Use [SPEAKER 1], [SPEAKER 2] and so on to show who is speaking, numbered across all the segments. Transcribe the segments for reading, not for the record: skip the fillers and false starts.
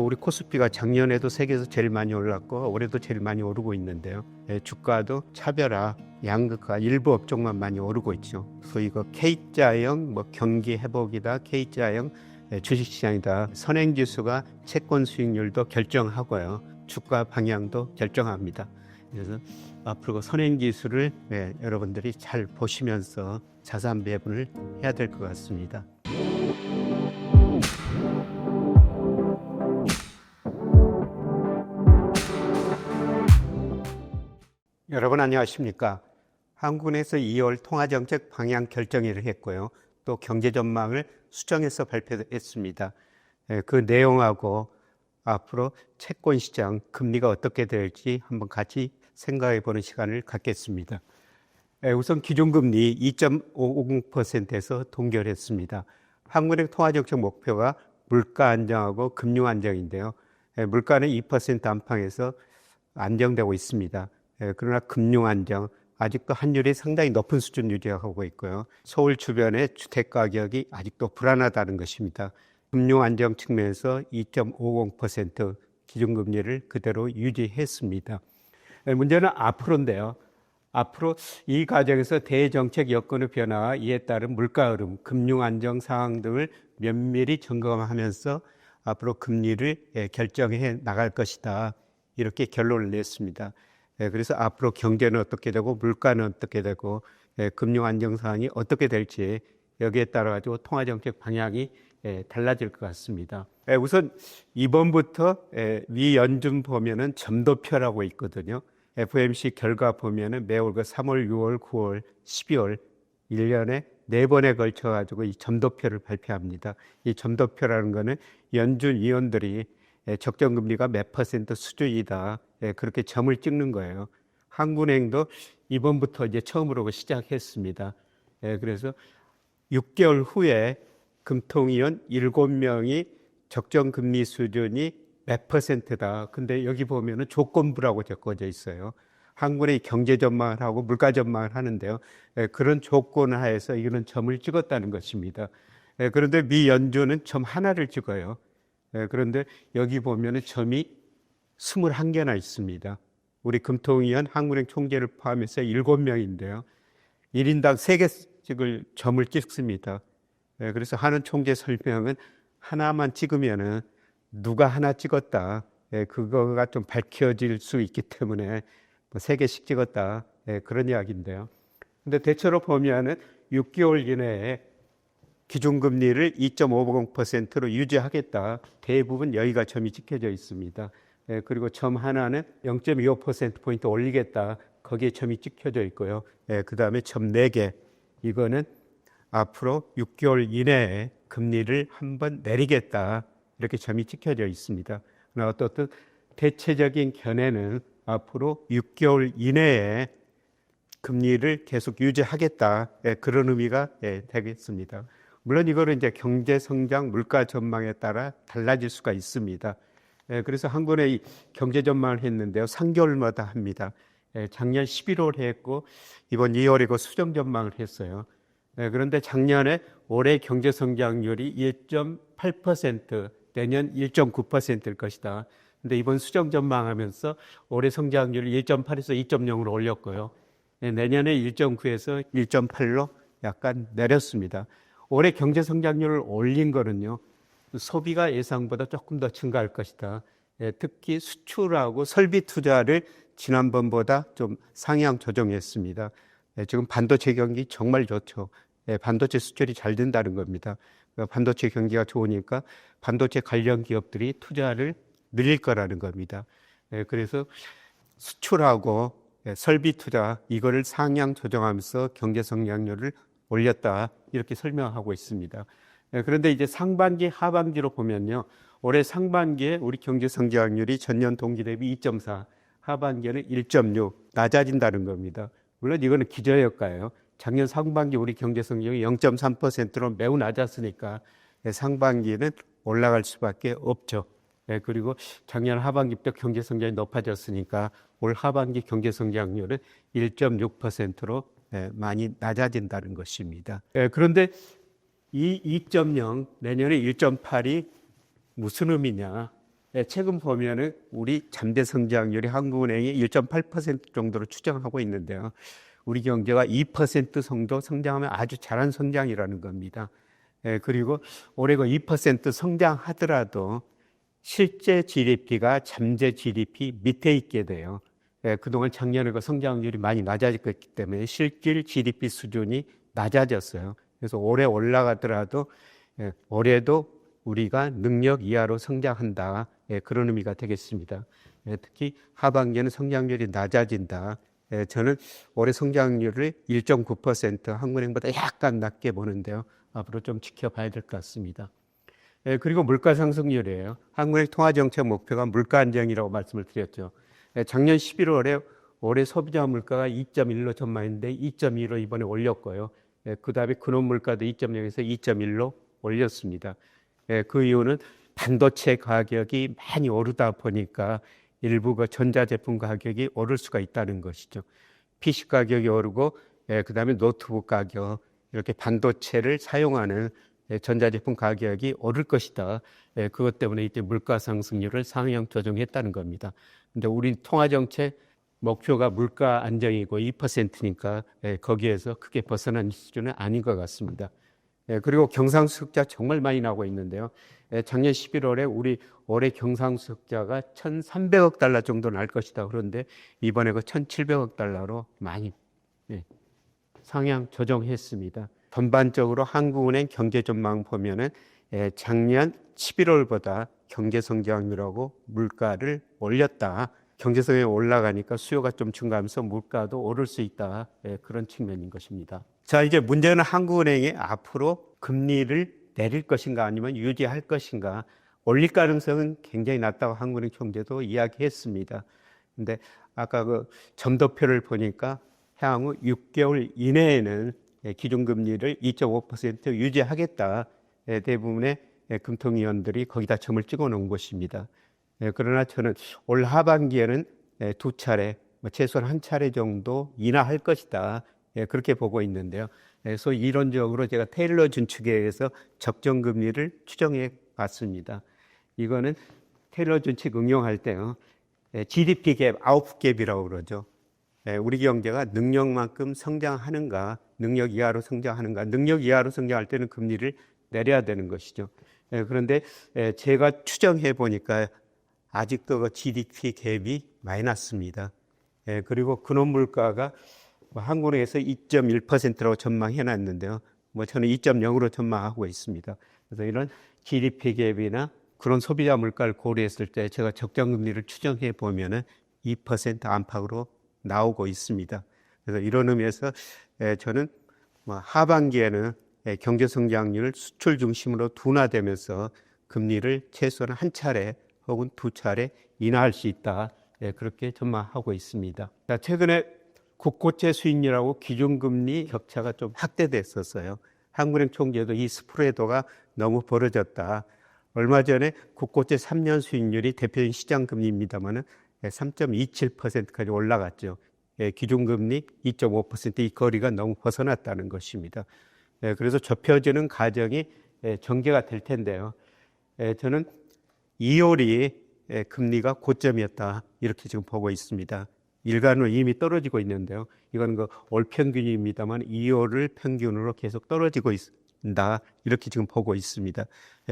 [SPEAKER 1] 우리 코스피가 작년에도 세계에서 제일 많이 올랐고 올해도 제일 많이 오르고 있는데요. 주가도 차별화, 양극화 일부 업종만 많이 오르고 있죠. 그래서 이거 K자형 경기 회복이다, K자형 주식시장이다. 선행지수가 채권 수익률도 결정하고요. 주가 방향도 결정합니다. 그래서 앞으로 선행지수를 여러분들이 잘 보시면서 자산 배분을 해야 될 것 같습니다. 여러분 안녕하십니까? 한국은행에서 2월 통화정책 방향 결정회의를 했고요. 또 경제 전망을 수정해서 발표했습니다. 그 내용하고 앞으로 채권 시장 금리가 어떻게 될지 한번 같이 생각해 보는 시간을 갖겠습니다. 우선 기준금리 2.50%에서 동결했습니다. 한국은행 통화정책 목표가 물가 안정하고 금융 안정인데요. 물가는 2% 안팎에서 안정되고 있습니다. 그러나 금융 안정, 아직도 환율이 상당히 높은 수준 유지하고 있고요. 서울 주변의 주택 가격이 아직도 불안하다는 것입니다. 금융 안정 측면에서 2.50% 기준금리를 그대로 유지했습니다. 문제는 앞으로인데요. 앞으로 이 과정에서 대정책 여건의 변화와 이에 따른 물가 흐름, 금융 안정 상황 등을 면밀히 점검하면서 앞으로 금리를 결정해 나갈 것이다. 이렇게 결론을 냈습니다. 그래서 앞으로 경제는 어떻게 되고 물가는 어떻게 되고 금융 안정 상황이 어떻게 될지 여기에 따라 가지고 통화정책 방향이 달라질 것 같습니다. 우선 이번부터 미 연준 보면은 점도표라고 있거든요. FOMC 결과 보면은 매월 3월, 6월, 9월, 12월 1년에 4번에 걸쳐 가지고 이 점도표를 발표합니다. 이 점도표라는 거는 연준 위원들이 적정금리가 몇 퍼센트 수준이다. 그렇게 점을 찍는 거예요. 한국은행도 이번부터 이제 처음으로 시작했습니다. 그래서 6개월 후에 금통위원 7명이 적정금리 수준이 몇 퍼센트다. 근데 여기 보면은 조건부라고 적어져 있어요. 한국은행이 경제 전망을 하고 물가 전망을 하는데요. 그런 조건 하에서 이거는 점을 찍었다는 것입니다. 그런데 미 연준은 점 하나를 찍어요. 그런데 여기 보면은 점이 21개나 있습니다. 우리 금통위원 한국은행 총재를 포함해서 7명인데요. 1인당 3개씩을 점을 찍습니다. 그래서 하는 총재 설명은 하나만 찍으면은 누가 하나 찍었다. 그거가 좀 밝혀질 수 있기 때문에 3개씩 찍었다. 그런 이야기인데요. 근데 대체로 보면은 6개월 이내에 기준금리를 2.50%로 유지하겠다. 대부분 여기가 점이 찍혀져 있습니다. 그리고 점 하나는 0.25%포인트 올리겠다. 거기에 점이 찍혀져 있고요. 그 다음에 점 4개. 이거는 앞으로 6개월 이내에 금리를 한번 내리겠다. 이렇게 점이 찍혀져 있습니다. 그러나 어떻든 대체적인 견해는 앞으로 6개월 이내에 금리를 계속 유지하겠다. 그런 의미가 되겠습니다. 물론 이거는 이제 경제 성장, 물가 전망에 따라 달라질 수가 있습니다. 그래서 한국은행이 경제 전망을 했는데요. 3개월마다 합니다. 작년 11월에 했고 이번 2월이고 수정 전망을 했어요. 그런데 작년에 올해 경제 성장률이 1.8%, 내년 1.9%일 것이다. 근데 이번 수정 전망하면서 올해 성장률을 1.8에서 2.0으로 올렸고요. 내년에 1.9에서 1.8로 약간 내렸습니다. 올해 경제 성장률을 올린 거는요. 소비가 예상보다 조금 더 증가할 것이다. 특히 수출하고 설비 투자를 지난번보다 좀 상향 조정했습니다. 지금 반도체 경기 정말 좋죠. 반도체 수출이 잘 된다는 겁니다. 반도체 경기가 좋으니까 반도체 관련 기업들이 투자를 늘릴 거라는 겁니다. 그래서 수출하고 설비 투자 이거를 상향 조정하면서 경제 성장률을 올렸다 이렇게 설명하고 있습니다. 그런데 이제 상반기 하반기로 보면요. 올해 상반기에 우리 경제 성장률이 전년 동기 대비 2.4, 하반기에는 1.6 낮아진다는 겁니다. 물론 이거는 기저효과예요. 작년 상반기 우리 경제 성장이 0.3%로 매우 낮았으니까 상반기는 올라갈 수밖에 없죠. 그리고 작년 하반기부터 경제 성장이 높아졌으니까 올 하반기 경제 성장률은 1.6%로 많이 낮아진다는 것입니다. 그런데 이 2.0 내년에 1.8이 무슨 의미냐? 최근 보면은 우리 잠재 성장률이 한국은행이 1.8% 정도로 추정하고 있는데요. 우리 경제가 2% 정도 성장하면 아주 잘한 성장이라는 겁니다. 그리고 올해가 2% 성장하더라도 실제 GDP가 잠재 GDP 밑에 있게 돼요. 그동안 작년에 그 성장률이 많이 낮아졌기 때문에 실질 GDP 수준이 낮아졌어요. 그래서 올해 올라가더라도 올해도 우리가 능력 이하로 성장한다. 그런 의미가 되겠습니다. 특히 하반기에는 성장률이 낮아진다. 저는 올해 성장률을 1.9% 한국은행보다 약간 낮게 보는데요. 앞으로 좀 지켜봐야 될 것 같습니다. 그리고 물가 상승률이에요. 한국은행 통화정책 목표가 물가 안정이라고 말씀을 드렸죠. 작년 11월에 올해 소비자 물가가 2.1로 전망했는데 2.2로 이번에 올렸고요. 그 다음에 근원 물가도 2.0에서 2.1로 올렸습니다. 그 이유는 반도체 가격이 많이 오르다 보니까 일부 그 전자제품 가격이 오를 수가 있다는 것이죠. PC 가격이 오르고 그 다음에 노트북 가격, 이렇게 반도체를 사용하는 전자제품 가격이 오를 것이다. 그것 때문에 이제 물가 상승률을 상향 조정했다는 겁니다. 근데 우리 통화정책 목표가 물가 안정이고 2%니까 거기에서 크게 벗어난 수준은 아닌 것 같습니다. 그리고 경상수 흑자 정말 많이 나오고 있는데요. 작년 11월에 우리 올해 경상수 흑자가 1,300억 달러 정도 날 것이다. 그런데 이번에 그 1,700억 달러로 많이 상향 조정했습니다. 전반적으로 한국은행 경제 전망 보면은 작년 11월보다 경제 성장률하고 물가를 올렸다. 경제성이 올라가니까 수요가 좀 증가하면서 물가도 오를 수 있다. 그런 측면인 것입니다. 자, 이제 문제는 한국은행이 앞으로 금리를 내릴 것인가 아니면 유지할 것인가. 올릴 가능성은 굉장히 낮다고 한국은행 총재도 이야기했습니다. 근데 아까 그 점도표를 보니까 향후 6개월 이내에는 기준금리를 2.5% 유지하겠다. 대부분의 금통위원들이 거기다 점을 찍어 놓은 것입니다. 그러나 저는 올 하반기에는 두 차례, 최소한 한 차례 정도 인하할 것이다. 그렇게 보고 있는데요. 그래서 이론적으로 제가 테일러 준칙에 의해서 적정금리를 추정해 봤습니다. 이거는 테일러 준칙 응용할 때요. GDP 갭, 아웃풋 갭이라고 그러죠. 우리 경제가 능력만큼 성장하는가, 능력 이하로 성장하는가, 능력 이하로 성장할 때는 금리를 내려야 되는 것이죠. 그런데 제가 추정해 보니까 아직도 그 GDP 갭이 많이 났습니다. 그리고 근원 물가가 한국은행에서 2.1%라고 전망해 놨는데요. 저는 2.0으로 전망하고 있습니다. 그래서 이런 GDP 갭이나 그런 소비자 물가를 고려했을 때 제가 적정금리를 추정해 보면은 2% 안팎으로 나오고 있습니다. 그래서 이런 의미에서 저는 하반기에는 경제 성장률 수출 중심으로 둔화되면서 금리를 최소한 한 차례 혹은 두 차례 인하할 수 있다. 그렇게 전망하고 있습니다. 최근에 국고채 수익률하고 기준금리 격차가 좀 확대됐었어요. 한국은행 총재도 이 스프레드가 너무 벌어졌다. 얼마 전에 국고채 3년 수익률이 대표적인 시장금리입니다만 3.27%까지 올라갔죠. 기준금리 2.5% 이 거리가 너무 벗어났다는 것입니다. 그래서 좁혀지는 과정이 전개가 될 텐데요. 저는 2월이 금리가 고점이었다 이렇게 지금 보고 있습니다. 일간으로 이미 떨어지고 있는데요. 이건 그 올 평균입니다만 2월을 평균으로 계속 떨어지고 있다 이렇게 지금 보고 있습니다.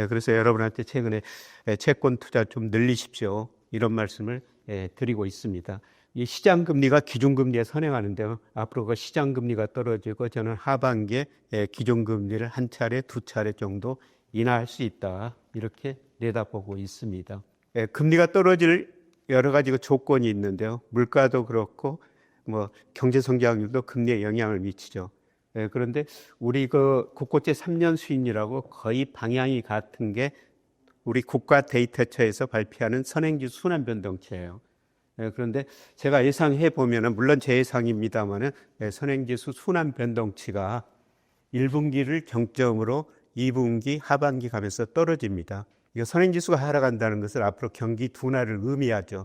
[SPEAKER 1] 그래서 여러분한테 최근에 채권 투자 좀 늘리십시오 이런 말씀을 드리고 있습니다. 이 시장금리가 기준금리에 선행하는데요. 앞으로 그 시장금리가 떨어지고 저는 하반기에 기준금리를 한 차례, 두 차례 정도 인하할 수 있다. 이렇게 내다보고 있습니다. 금리가 떨어질 여러 가지 조건이 있는데요. 물가도 그렇고 경제 성장률도 금리에 영향을 미치죠. 그런데 우리 그 국고채 3년 수익률하고 거의 방향이 같은 게 우리 국가 데이터처에서 발표하는 선행지수 순환 변동치예요. 그런데 제가 예상해 보면은 물론 제 예상입니다만은 선행지수 순환 변동치가 1분기를 정점으로 2분기 하반기 가면서 떨어집니다. 이거 선행지수가 하락한다는 것은 앞으로 경기 둔화를 의미하죠.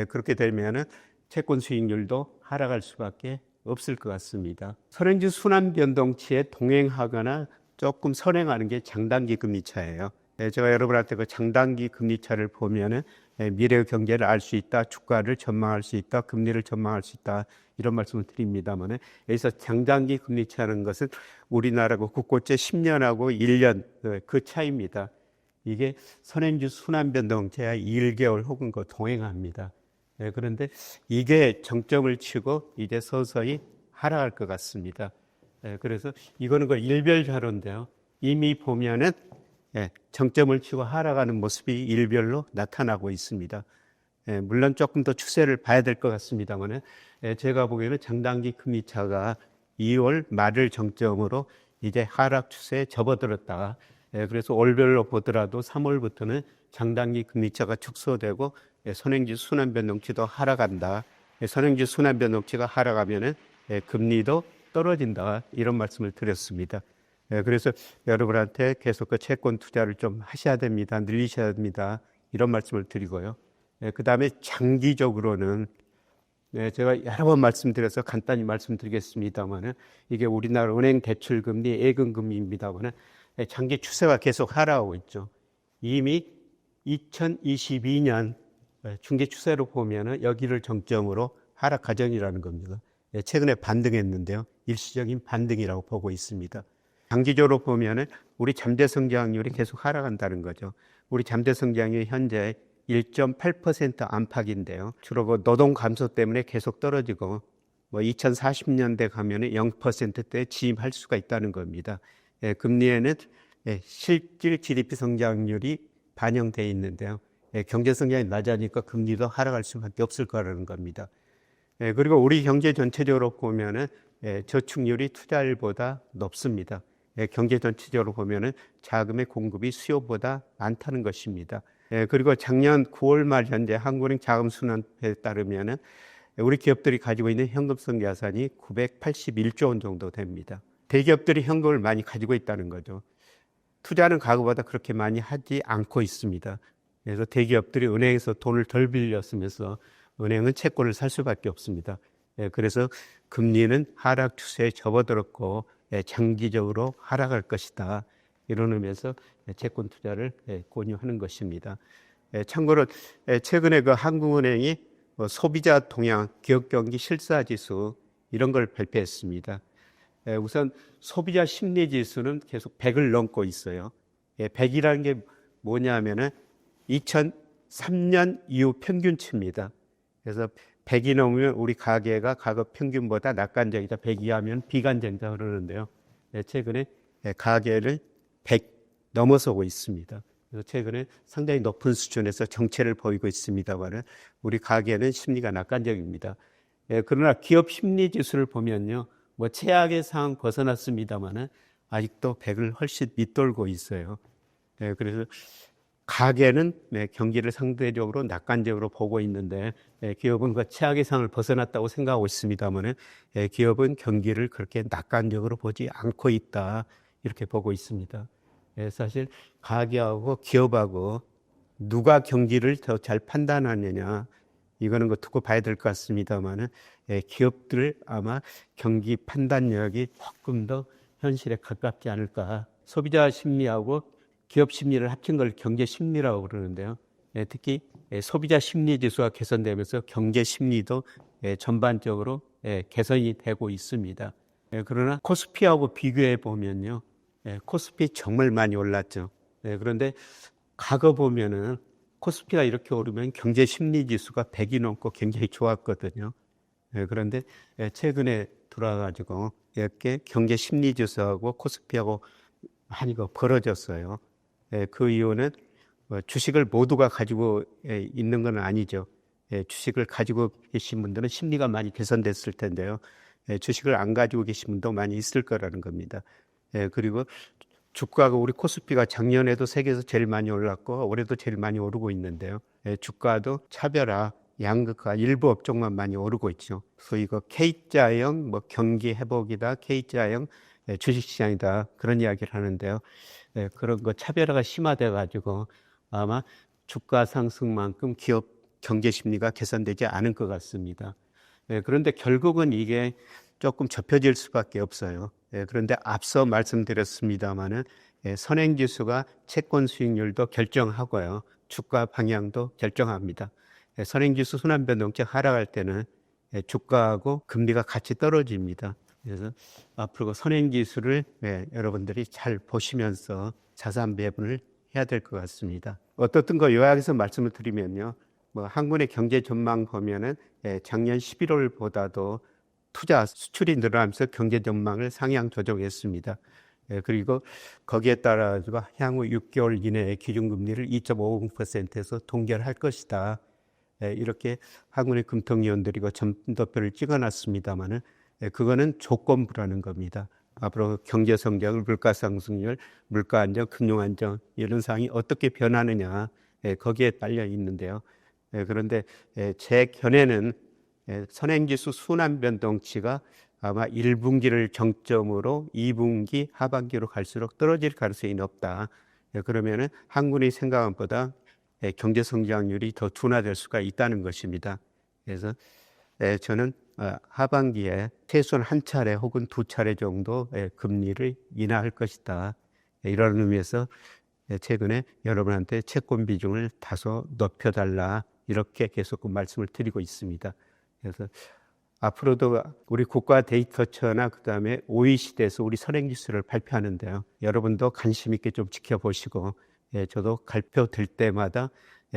[SPEAKER 1] 그렇게 되면은 채권 수익률도 하락할 수밖에 없을 것 같습니다. 선행지수 순환 변동치에 동행하거나 조금 선행하는 게 장단기 금리 차예요. 제가 여러분한테 그 장단기 금리 차를 보면은 미래의 경제를 알 수 있다, 주가를 전망할 수 있다, 금리를 전망할 수 있다 이런 말씀을 드립니다만은 여기서 장단기 금리 차는 것은 우리나라고 국고채 10년하고 1년 그 차이입니다. 이게 선행지 순환 변동제야 1개월 혹은 그 동행합니다. 그런데 이게 정점을 치고 이제 서서히 하락할 것 같습니다. 그래서 이거는 그 일별 자료인데요. 이미 보면은 정점을 치고 하락하는 모습이 일별로 나타나고 있습니다. 물론 조금 더 추세를 봐야 될 것 같습니다만 제가 보기에는 장단기 금리차가 2월 말을 정점으로 이제 하락 추세에 접어들었다가 그래서 월별로 보더라도 3월부터는 장단기 금리차가 축소되고 선행지 순환 변동치도 하락한다. 선행지 순환 변동치가 하락하면은 금리도 떨어진다. 이런 말씀을 드렸습니다. 그래서 여러분한테 계속 그 채권 투자를 좀 하셔야 됩니다. 늘리셔야 됩니다. 이런 말씀을 드리고요. 그 다음에 장기적으로는 제가 여러 번 말씀드려서 간단히 말씀드리겠습니다만은 이게 우리나라 은행 대출금리, 예금금리입니다만은 장기 추세가 계속 하락하고 있죠. 이미 2022년 중기 추세로 보면은 여기를 정점으로 하락 과정이라는 겁니다. 최근에 반등했는데요. 일시적인 반등이라고 보고 있습니다. 장기적으로 보면은 우리 잠재 성장률이 계속 하락한다는 거죠. 우리 잠재 성장률이 현재 1.8% 안팎인데요. 주로 그 노동 감소 때문에 계속 떨어지고 2040년대 가면은 0%대에 진입할 수가 있다는 겁니다. 금리에는 실질 GDP 성장률이 반영되어 있는데요. 경제 성장이 낮아지니까 금리도 하락할 수밖에 없을 거라는 겁니다. 그리고 우리 경제 전체적으로 보면은 저축률이 투자율보다 높습니다. 경제 전체적으로 보면은 자금의 공급이 수요보다 많다는 것입니다. 그리고 작년 9월 말 현재 한국은행 자금순환에 따르면은 우리 기업들이 가지고 있는 현금성 자산이 981조 원 정도 됩니다. 대기업들이 현금을 많이 가지고 있다는 거죠. 투자는 과거보다 그렇게 많이 하지 않고 있습니다. 그래서 대기업들이 은행에서 돈을 덜 빌렸으면서 은행은 채권을 살 수밖에 없습니다. 그래서 금리는 하락 추세에 접어들었고 장기적으로 하락할 것이다. 이런 의미에서 채권 투자를 권유하는 것입니다. 참고로 최근에 그 한국은행이 소비자 동향, 기업 경기 실사 지수 이런 걸 발표했습니다. 우선 소비자 심리 지수는 계속 100을 넘고 있어요. 100이라는 게 뭐냐면은 2003년 이후 평균치입니다. 그래서 100이 넘으면 우리 가계가 과거 평균보다 낙관적이다. 100 이하면 비관적이다 그러는데요. 최근에 가계를 100 넘어서고 있습니다. 그래서 최근에 상당히 높은 수준에서 정체를 보이고 있습니다만 우리 가계는 심리가 낙관적입니다. 그러나 기업 심리 지수를 보면요. 최악의 상황 벗어났습니다만 아직도 100을 훨씬 밑돌고 있어요. 그래서 가계는 경기를 상대적으로 낙관적으로 보고 있는데 기업은 그 최악의 상황을 벗어났다고 생각하고 있습니다만 기업은 경기를 그렇게 낙관적으로 보지 않고 있다 이렇게 보고 있습니다. 사실 가계하고 기업하고 누가 경기를 더 잘 판단하느냐 이거는 그 두고 봐야 될 것 같습니다만 기업들 아마 경기 판단력이 조금 더 현실에 가깝지 않을까. 소비자 심리하고 기업 심리를 합친 걸 경제 심리라고 그러는데요. 특히 소비자 심리 지수가 개선되면서 경제 심리도 전반적으로 개선이 되고 있습니다. 그러나 코스피하고 비교해 보면요. 코스피 정말 많이 올랐죠. 그런데 과거 보면은 코스피가 이렇게 오르면 경제 심리 지수가 100이 넘고 굉장히 좋았거든요. 그런데 최근에 들어와가지고 이렇게 경제 심리 지수하고 코스피하고 많이 벌어졌어요. 그 이유는 주식을 모두가 가지고 있는 건 아니죠. 주식을 가지고 계신 분들은 심리가 많이 개선됐을 텐데요. 주식을 안 가지고 계신 분도 많이 있을 거라는 겁니다. 그리고 주가가 우리 코스피가 작년에도 세계에서 제일 많이 올랐고 올해도 제일 많이 오르고 있는데요. 주가도 차별화, 양극화 일부 업종만 많이 오르고 있죠. 그래서 이거 K자형 경기 회복이다, K자형 주식시장이다 그런 이야기를 하는데요. 그런 거 차별화가 심화돼 가지고 아마 주가 상승만큼 기업 경제 심리가 개선되지 않을 것 같습니다. 그런데 결국은 이게 조금 좁혀질 수밖에 없어요. 그런데 앞서 말씀드렸습니다마는 선행지수가 채권 수익률도 결정하고요. 주가 방향도 결정합니다. 선행지수 순환변동치 하락할 때는 주가하고 금리가 같이 떨어집니다. 그래서 앞으로 선행지수를 여러분들이 잘 보시면서 자산 배분을 해야 될 것 같습니다. 어떻든 거 요약해서 말씀을 드리면요. 한국의 경제 전망 보면은 작년 11월보다도 투자 수출이 늘어나면서 경제 전망을 상향 조정했습니다. 그리고 거기에 따라 향후 6개월 이내에 기준금리를 2.50%에서 동결할 것이다. 이렇게 한국의 금통위원들이고 점도표를 찍어놨습니다만은 그거는 조건부라는 겁니다. 앞으로 경제 성장, 물가 상승률, 물가 안정, 금융 안정 이런 사항이 어떻게 변하느냐 거기에 딸려 있는데요. 그런데 제 견해는 선행지수 순환 변동치가 아마 1분기를 정점으로 2분기 하반기로 갈수록 떨어질 가능성이 높다. 그러면은 한국이 생각한 것보다 경제 성장률이 더 둔화될 수가 있다는 것입니다. 그래서 저는 하반기에 최소한 한 차례 혹은 두 차례 정도 금리를 인하할 것이다. 이런 의미에서 최근에 여러분한테 채권 비중을 다소 높여달라 이렇게 계속 말씀을 드리고 있습니다. 그래서 앞으로도 우리 국가 데이터처나 그다음에 OECD에서 우리 선행지수를 발표하는데요. 여러분도 관심 있게 좀 지켜보시고 저도 발표될 때마다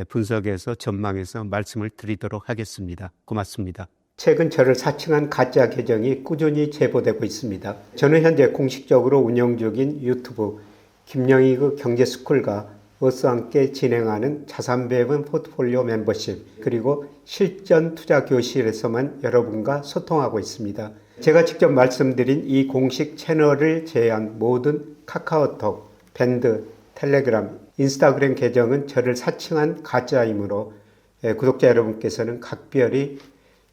[SPEAKER 1] 분석해서 전망해서 말씀을 드리도록 하겠습니다. 고맙습니다. 최근 저를 사칭한 가짜 계정이 꾸준히 제보되고 있습니다. 저는 현재 공식적으로 운영 중인 유튜브 김영희 경제스쿨과 어스와 함께 진행하는 자산배분 포트폴리오 멤버십 그리고 실전 투자 교실에서만 여러분과 소통하고 있습니다. 제가 직접 말씀드린 이 공식 채널을 제외한 모든 카카오톡, 밴드, 텔레그램, 인스타그램 계정은 저를 사칭한 가짜이므로 구독자 여러분께서는 각별히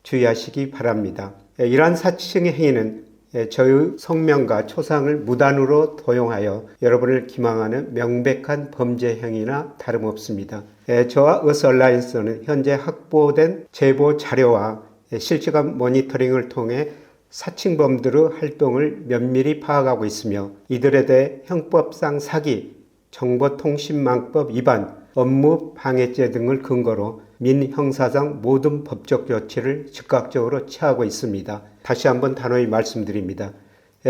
[SPEAKER 1] 주의하시기 바랍니다. 이러한 사칭의 행위는 저의 성명과 초상을 무단으로 도용하여 여러분을 기망하는 명백한 범죄 행위나 다름없습니다. 저와 어스얼라이언스는 현재 확보된 제보 자료와 실시간 모니터링을 통해 사칭범들의 활동을 면밀히 파악하고 있으며 이들에 대해 형법상 사기, 정보통신망법 위반, 업무 방해죄 등을 근거로 민형사상 모든 법적 조치를 즉각적으로 취하고 있습니다. 다시 한번 단호히 말씀드립니다.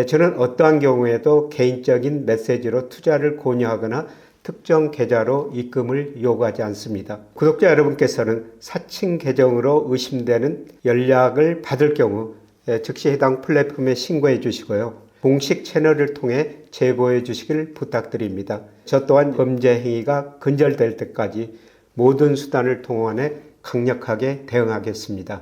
[SPEAKER 1] 저는 어떠한 경우에도 개인적인 메시지로 투자를 권유하거나 특정 계좌로 입금을 요구하지 않습니다. 구독자 여러분께서는 사칭 계정으로 의심되는 연락을 받을 경우 즉시 해당 플랫폼에 신고해 주시고요. 공식 채널을 통해 제보해 주시길 부탁드립니다. 저 또한 범죄 행위가 근절될 때까지 모든 수단을 동원해 강력하게 대응하겠습니다.